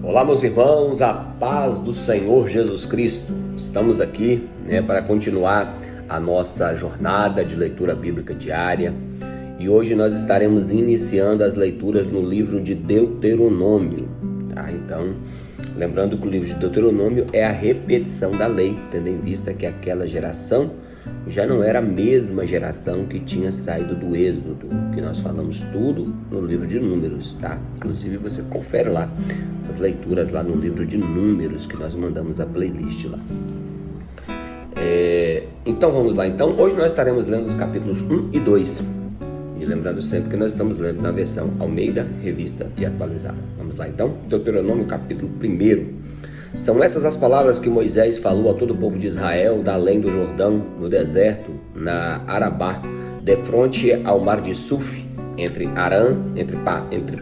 Olá, meus irmãos, a paz do Senhor Jesus Cristo. Estamos aqui, para continuar a nossa jornada de leitura bíblica diária e hoje nós estaremos iniciando as leituras no livro de Deuteronômio, tá? Então, lembrando que o livro de Deuteronômio é a repetição da lei, tendo em vista que aquela geração já não era a mesma geração que tinha saído do Êxodo, que nós falamos tudo no livro de Números, tá? Inclusive você confere lá as leituras lá no livro de Números, que nós mandamos a playlist lá. Então vamos lá. Então hoje nós estaremos lendo os capítulos 1 e 2. E lembrando sempre que nós estamos lendo na versão Almeida, Revista e Atualizada. Vamos lá então, Deuteronômio capítulo 1. São essas as palavras que Moisés falou a todo o povo de Israel, da além do Jordão, no deserto, na Arabá, de frente ao mar de Suf, entre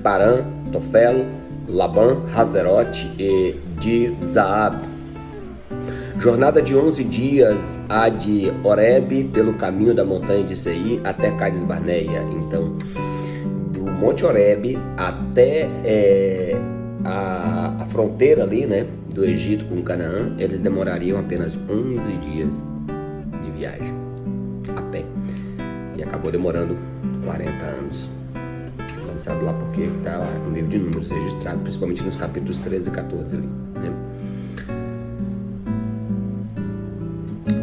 Parã, Tofelo, Labã, Hazerote e de Zaab. Jornada de 11 dias há de Horebe, pelo caminho da montanha de Seir até Cades Barneia. Então, do Monte Horebe até a fronteira ali, do Egito com Canaã, eles demorariam apenas 11 dias de viagem a pé. E acabou demorando 40 anos. Não sabe lá porque está lá no livro de Números registrado, principalmente nos capítulos 13 e 14 ali,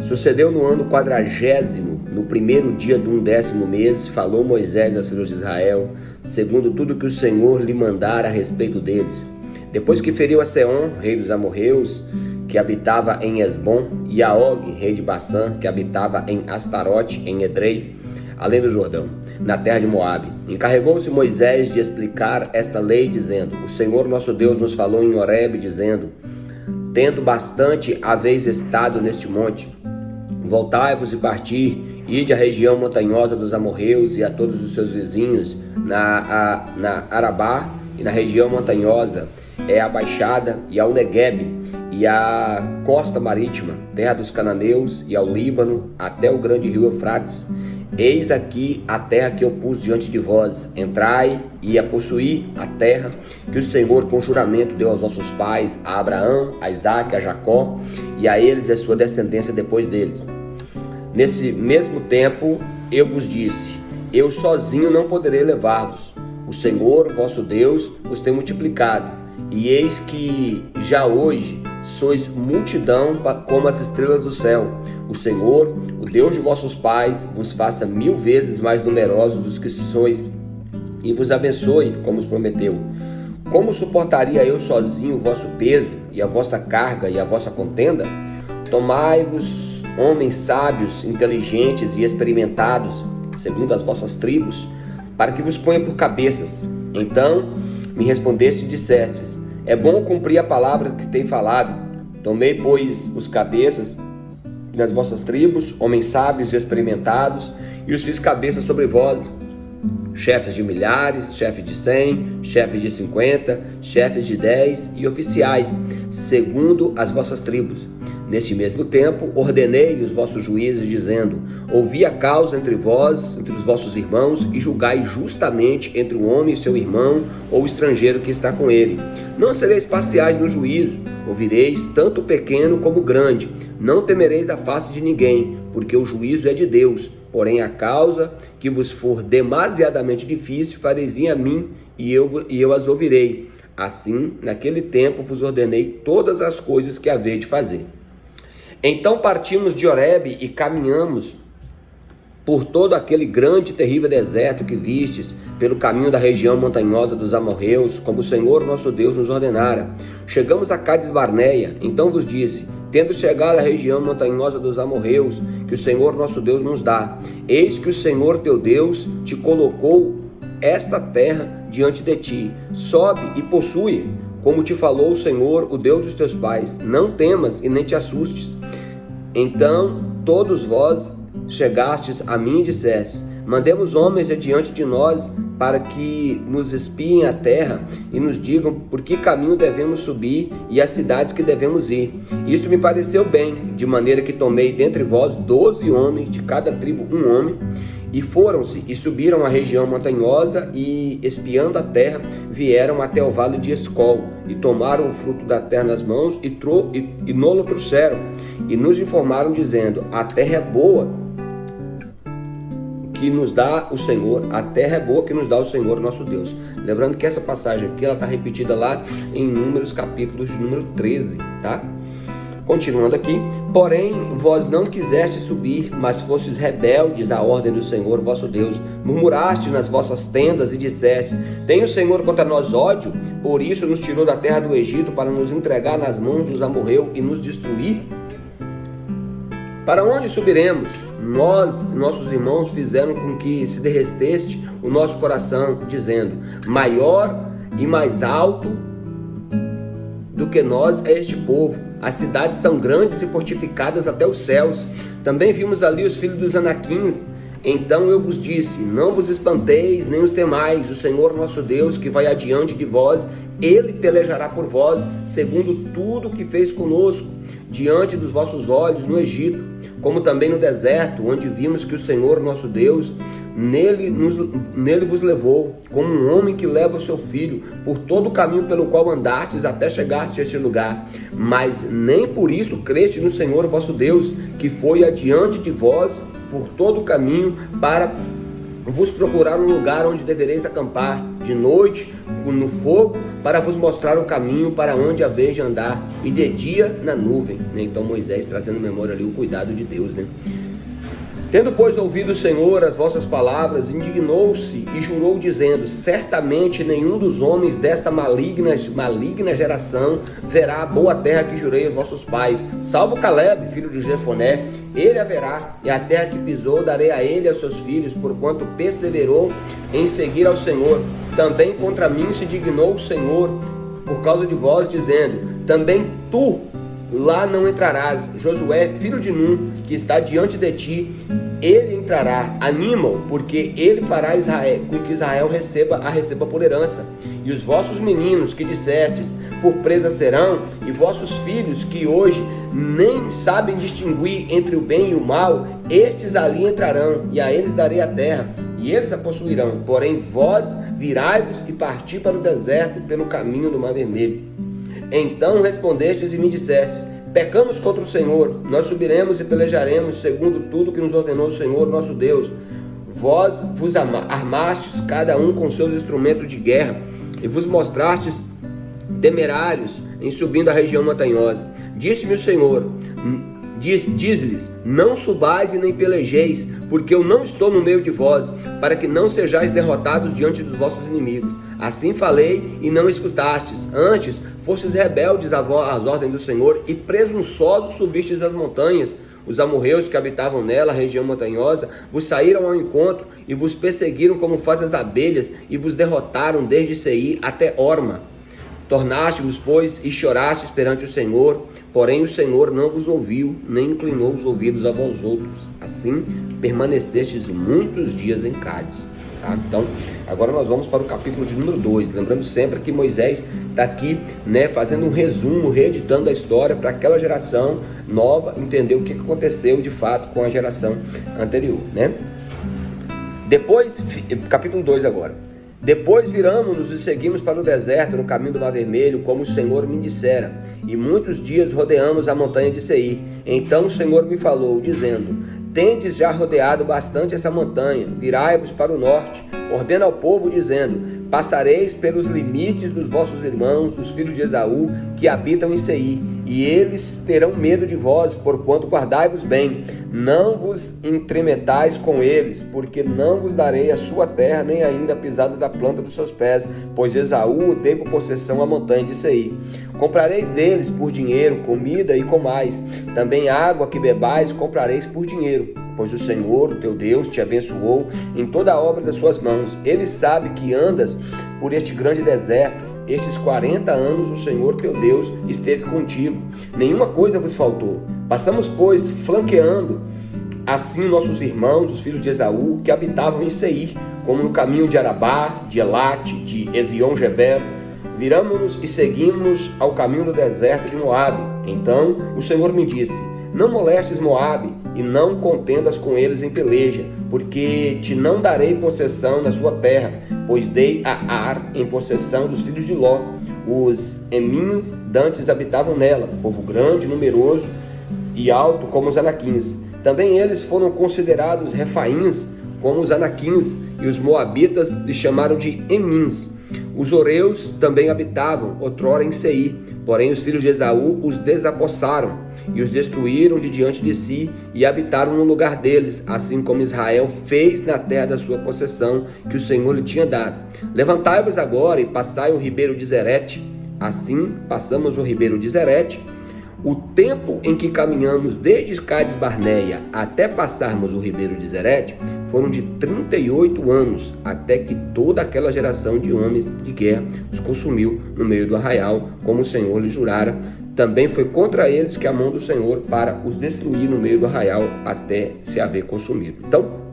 Sucedeu no ano 40º, no primeiro dia do 11º mês, falou Moisés aos filhos de Israel, segundo tudo que o Senhor lhe mandara a respeito deles. Depois que feriu a Seom, rei dos amorreus, que habitava em Esbom, e a Og, rei de Bassã, que habitava em Astarote, em Edrei, além do Jordão, na terra de Moabe. Encarregou-se Moisés de explicar esta lei, dizendo: O Senhor nosso Deus nos falou em Horebe, dizendo: Tendo bastante haveis estado neste monte, voltai-vos e parti, ide à região montanhosa dos amorreus e a todos os seus vizinhos, na Arabá e na região montanhosa, a Baixada e ao Neguebe e a costa marítima, terra dos cananeus e ao Líbano, até o grande rio Eufrates. Eis aqui a terra que eu pus diante de vós. Entrai e a possuí a terra que o Senhor com juramento deu aos vossos pais, a Abraão, a Isaque, a Jacó, e a eles e a sua descendência depois deles. Nesse mesmo tempo eu vos disse: eu sozinho não poderei levar-vos. O Senhor, vosso Deus, os tem multiplicado, e eis que já hoje sois multidão como as estrelas do céu. O Senhor, o Deus de vossos pais, vos faça 1000 vezes mais numerosos dos que sois, e vos abençoe, como os prometeu. Como suportaria eu sozinho o vosso peso, e a vossa carga, e a vossa contenda? Tomai-vos homens sábios, inteligentes e experimentados, segundo as vossas tribos, para que vos ponha por cabeças. Então me respondeste e dissestes: é bom cumprir a palavra que tem falado. Tomei, pois, os cabeças das vossas tribos, homens sábios e experimentados, e os fiz cabeças sobre vós, chefes de milhares, chefes de 100, chefes de 50, chefes de 10 e oficiais, segundo as vossas tribos. Neste mesmo tempo, ordenei os vossos juízes, dizendo: ouvi a causa entre vós, entre os vossos irmãos, e julgai justamente entre o homem e seu irmão, ou o estrangeiro que está com ele. Não sereis parciais no juízo, ouvireis tanto o pequeno como o grande. Não temereis a face de ninguém, porque o juízo é de Deus. Porém, a causa que vos for demasiadamente difícil, fareis vir a mim, e eu as ouvirei. Assim, naquele tempo vos ordenei todas as coisas que haveis de fazer. Então partimos de Horebe e caminhamos por todo aquele grande e terrível deserto que vistes, pelo caminho da região montanhosa dos amorreus, como o Senhor nosso Deus nos ordenara. Chegamos a Cades Barneia, então vos disse: tendo chegado à região montanhosa dos amorreus, que o Senhor nosso Deus nos dá, eis que o Senhor teu Deus te colocou esta terra diante de ti. Sobe e possui, como te falou o Senhor, o Deus dos teus pais. Não temas e nem te assustes. Então todos vós chegastes a mim e dissestes: mandemos homens adiante de nós, para que nos espiem a terra e nos digam por que caminho devemos subir e as cidades que devemos ir. Isso me pareceu bem, de maneira que tomei dentre vós 12 homens, de cada tribo um homem, E foram-se e subiram a região montanhosa e, espiando a terra, vieram até o vale de Escol e tomaram o fruto da terra nas mãos e nolo trouxeram e nos informaram dizendo: a terra é boa que nos dá o Senhor, a terra é boa que nos dá o Senhor nosso Deus. Lembrando que essa passagem aqui, ela está repetida lá em Números, capítulos de número 13, tá? Continuando aqui, porém, vós não quisestes subir, mas fostes rebeldes à ordem do Senhor vosso Deus. Murmuraste nas vossas tendas e dissestes: tem o Senhor contra nós ódio? Por isso nos tirou da terra do Egito para nos entregar nas mãos dos amorreus e nos destruir? Para onde subiremos? Nossos irmãos fizeram com que se derretesse o nosso coração, dizendo: maior e mais alto do que nós é este povo. As cidades são grandes e fortificadas até os céus. Também vimos ali os filhos dos Anaquins. Então eu vos disse: não vos espanteis, nem os temais. O Senhor nosso Deus, que vai adiante de vós, Ele pelejará por vós, segundo tudo que fez conosco, diante dos vossos olhos no Egito, como também no deserto, onde vimos que o Senhor nosso Deus nele vos levou, como um homem que leva o seu filho, por todo o caminho pelo qual andastes até chegaste a este lugar. Mas nem por isso creste no Senhor vosso Deus, que foi adiante de vós por todo o caminho, para vos procurar um lugar onde devereis acampar de noite no fogo, para vos mostrar o caminho para onde haveis de andar, e de dia na nuvem. Então Moisés trazendo memória ali o cuidado de Deus, né? Tendo, pois, ouvido o Senhor as vossas palavras, indignou-se e jurou, dizendo: certamente nenhum dos homens desta maligna geração verá a boa terra que jurei aos vossos pais, salvo Caleb, filho de Jefoné. Ele a verá, e a terra que pisou darei a ele e aos seus filhos, porquanto perseverou em seguir ao Senhor. Também contra mim se dignou o Senhor por causa de vós, dizendo: também tu lá não entrarás. Josué, filho de Num, que está diante de ti, ele entrará. Anima-o, porque ele fará com que Israel receba por herança. E os vossos meninos que dissestes, por presa serão, e vossos filhos que hoje nem sabem distinguir entre o bem e o mal, estes ali entrarão, e a eles darei a terra, e eles a possuirão. Porém vós virai-vos e parti para o deserto pelo caminho do Mar Vermelho. Então respondestes e me dissestes: pecamos contra o Senhor, nós subiremos e pelejaremos segundo tudo que nos ordenou o Senhor nosso Deus. Vós vos armastes cada um com seus instrumentos de guerra, e vos mostrastes temerários em subindo a região montanhosa. Disse-me o Senhor: diz-lhes: não subais e nem pelejeis, porque eu não estou no meio de vós, para que não sejais derrotados diante dos vossos inimigos. Assim falei e não escutastes. Antes fostes rebeldes às ordens do Senhor, e presunçosos subistes as montanhas. Os amorreus que habitavam nela, a região montanhosa, vos saíram ao encontro e vos perseguiram como fazem as abelhas, e vos derrotaram desde Seir até Horma. Tornaste-vos, pois, e chorastes perante o Senhor, porém o Senhor não vos ouviu, nem inclinou os ouvidos a vós outros. Assim permanecestes muitos dias em Cádiz. Tá? Então, agora nós vamos para o capítulo de número 2. Lembrando sempre que Moisés está aqui, né, fazendo um resumo, reeditando a história para aquela geração nova entender o que aconteceu de fato com a geração anterior, né? Depois, capítulo 2 agora. Depois viramos-nos e seguimos para o deserto, no caminho do Mar Vermelho, como o Senhor me dissera, e muitos dias rodeamos a montanha de Seir. Então o Senhor me falou, dizendo: tendes já rodeado bastante essa montanha, virai-vos para o norte. Ordena ao povo, dizendo: passareis pelos limites dos vossos irmãos, os filhos de Esaú, que habitam em Seir, e eles terão medo de vós, porquanto guardai-vos bem. Não vos entremetais com eles, porque não vos darei a sua terra, nem ainda a pisada da planta dos seus pés, pois Esaú tem por possessão a montanha de Seir. Comprareis deles por dinheiro comida e comais, também água que bebais comprareis por dinheiro, pois o Senhor, o teu Deus, te abençoou em toda a obra das suas mãos. Ele sabe que andas por este grande deserto. Estes 40 anos o Senhor teu Deus esteve contigo, nenhuma coisa vos faltou. Passamos, pois, flanqueando assim nossos irmãos, os filhos de Esaú, que habitavam em Seir, como no caminho de Arabá, de Elate, de Ezion-Geber. Viramos-nos e seguimos ao caminho do deserto de Moabe. Então o Senhor me disse: não molestes Moabe, e não contendas com eles em peleja, porque te não darei possessão na sua terra, pois dei a Ar em possessão dos filhos de Ló. Os Emins dantes habitavam nela, povo grande, numeroso e alto como os Anaquins. Também eles foram considerados Refaíns como os Anaquins, e os Moabitas lhes chamaram de Emins. Os Oreus também habitavam outrora em Seir, porém os filhos de Esaú os desapossaram e os destruíram de diante de si, e habitaram no lugar deles, assim como Israel fez na terra da sua possessão, que o Senhor lhe tinha dado. Levantai-vos agora e passai o ribeiro de Zerete. Assim passamos o ribeiro de Zerete. O tempo em que caminhamos desde Cades Barneia até passarmos o ribeiro de Zerete foram de 38 anos, até que toda aquela geração de homens de guerra os consumiu no meio do arraial, como o Senhor lhe jurara. Também foi contra eles que a mão do Senhor para os destruir no meio do arraial, até se haver consumido. Então,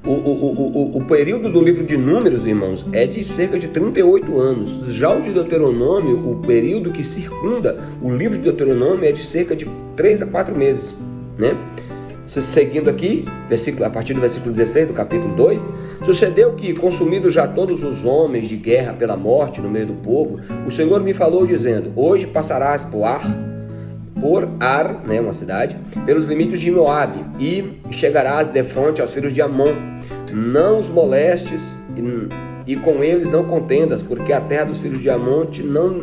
o período do livro de Números, irmãos, é de cerca de 38 anos. Já o de Deuteronômio, o período que circunda o livro de Deuteronômio é de cerca de 3 a 4 meses, né? Seguindo aqui, a partir do versículo 16 do capítulo 2, sucedeu que, consumidos já todos os homens de guerra pela morte no meio do povo, o Senhor me falou dizendo: hoje passarás por Ar, né, uma cidade, pelos limites de Moabe, e chegarás defronte aos filhos de Amon. Não os molestes e com eles não contendas, porque a terra dos filhos de Amon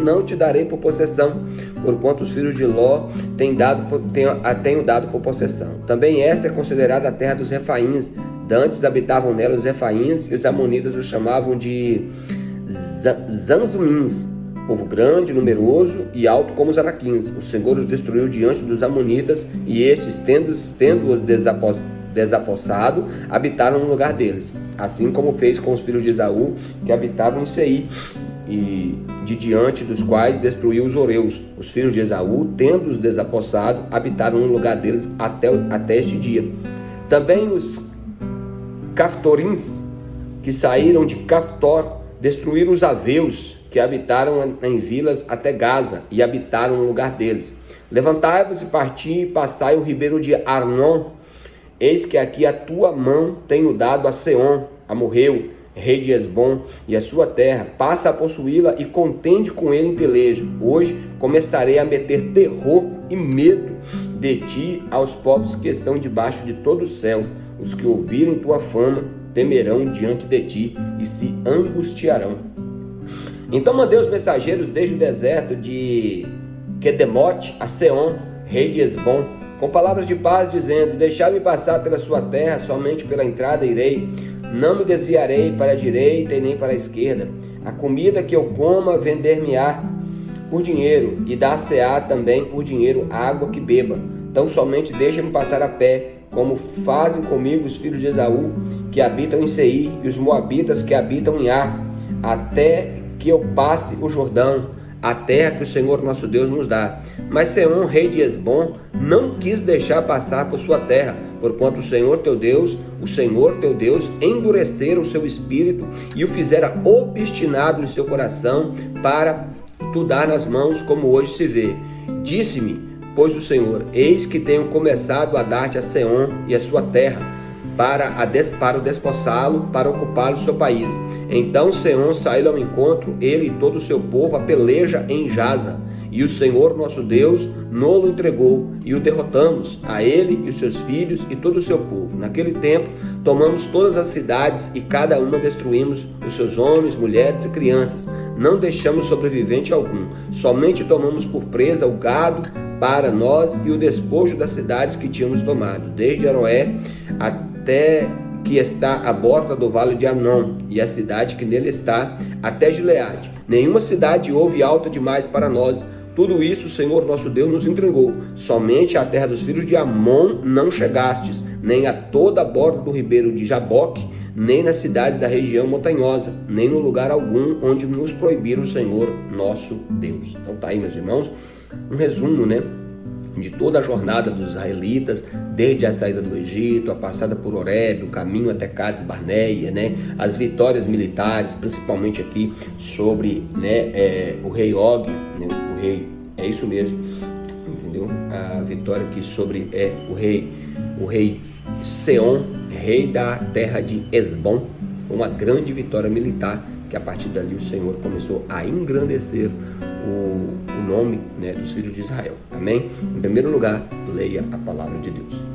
não te darei por possessão, porquanto os filhos de Ló tenho dado por possessão. Também esta é considerada a terra dos Refaíns. Dantes habitavam nela os Refaíns, e os amonitas os chamavam de Zanzumins, povo grande, numeroso e alto como os Anaquins. O Senhor os destruiu diante dos amonitas, e estes, tendo-os desapossado, habitaram no lugar deles, assim como fez com os filhos de Esaú, que habitavam em Seir, e de diante dos quais destruiu os Oreus. Os filhos de Esaú, tendo-os desapossado, habitaram no lugar deles até este dia. Também os Caftorins, que saíram de Caftor, destruíram os Aveus, que habitaram em vilas até Gaza, e habitaram no lugar deles. Levantai-vos e parti, e passai o ribeiro de Arnon. Eis que aqui a tua mão tenho dado a Seom, amorreu, rei de Hesbom, e a sua terra. Passa a possuí-la e contende com ele em peleja. Hoje começarei a meter terror e medo de ti aos povos que estão debaixo de todo o céu. Os que ouvirem tua fama temerão diante de ti e se angustiarão. Então mandei os mensageiros desde o deserto de Quedemote a Seom, rei de Hesbom, com palavras de paz, dizendo: deixai-me passar pela sua terra, somente pela entrada irei. Não me desviarei para a direita e nem para a esquerda. A comida que eu coma vender-me-á por dinheiro, e dar-se-á também por dinheiro a água que beba. Então somente deixa-me passar a pé, como fazem comigo os filhos de Esaú, que habitam em Seir, e os moabitas que habitam em Ar, até que eu passe o Jordão, a terra que o Senhor nosso Deus nos dá. Mas Seom, rei de Hesbom, não quis deixar passar por sua terra, porquanto o Senhor teu Deus, endurecera o seu espírito e o fizera obstinado em seu coração, para tu dar nas mãos, como hoje se vê. Disse-me, pois o Senhor: eis que tenho começado a dar-te a Seom e a sua terra, para o despossá-lo, para ocupá-lo seu país. Então Seom saiu ao encontro, ele e todo o seu povo, a peleja em Jaza. E o Senhor nosso Deus nos entregou, e o derrotamos, a ele e os seus filhos e todo o seu povo. Naquele tempo tomamos todas as cidades, e cada uma destruímos os seus homens, mulheres e crianças. Não deixamos sobrevivente algum, somente tomamos por presa o gado para nós e o despojo das cidades que tínhamos tomado, desde Aroé até que está à borda do vale de Arnon, e a cidade que nele está, até Gileade. Nenhuma cidade houve alta demais para nós. Tudo isso o Senhor nosso Deus nos entregou. Somente à terra dos filhos de Amon não chegastes, nem a toda a borda do ribeiro de Jaboque, nem nas cidades da região montanhosa, nem no lugar algum onde nos proibiram o Senhor nosso Deus. Então tá aí, meus irmãos, um resumo, né, de toda a jornada dos israelitas, desde a saída do Egito, a passada por Horebe, o caminho até Cades Barneia, né, as vitórias militares, principalmente aqui sobre, né, o rei Og, né, o rei, é isso mesmo, entendeu? A vitória aqui sobre o rei Seom, rei da terra de Esbom, uma grande vitória militar, que a partir dali o Senhor começou a engrandecer o nome, né, dos filhos de Israel. Amém? Em primeiro lugar, leia a palavra de Deus.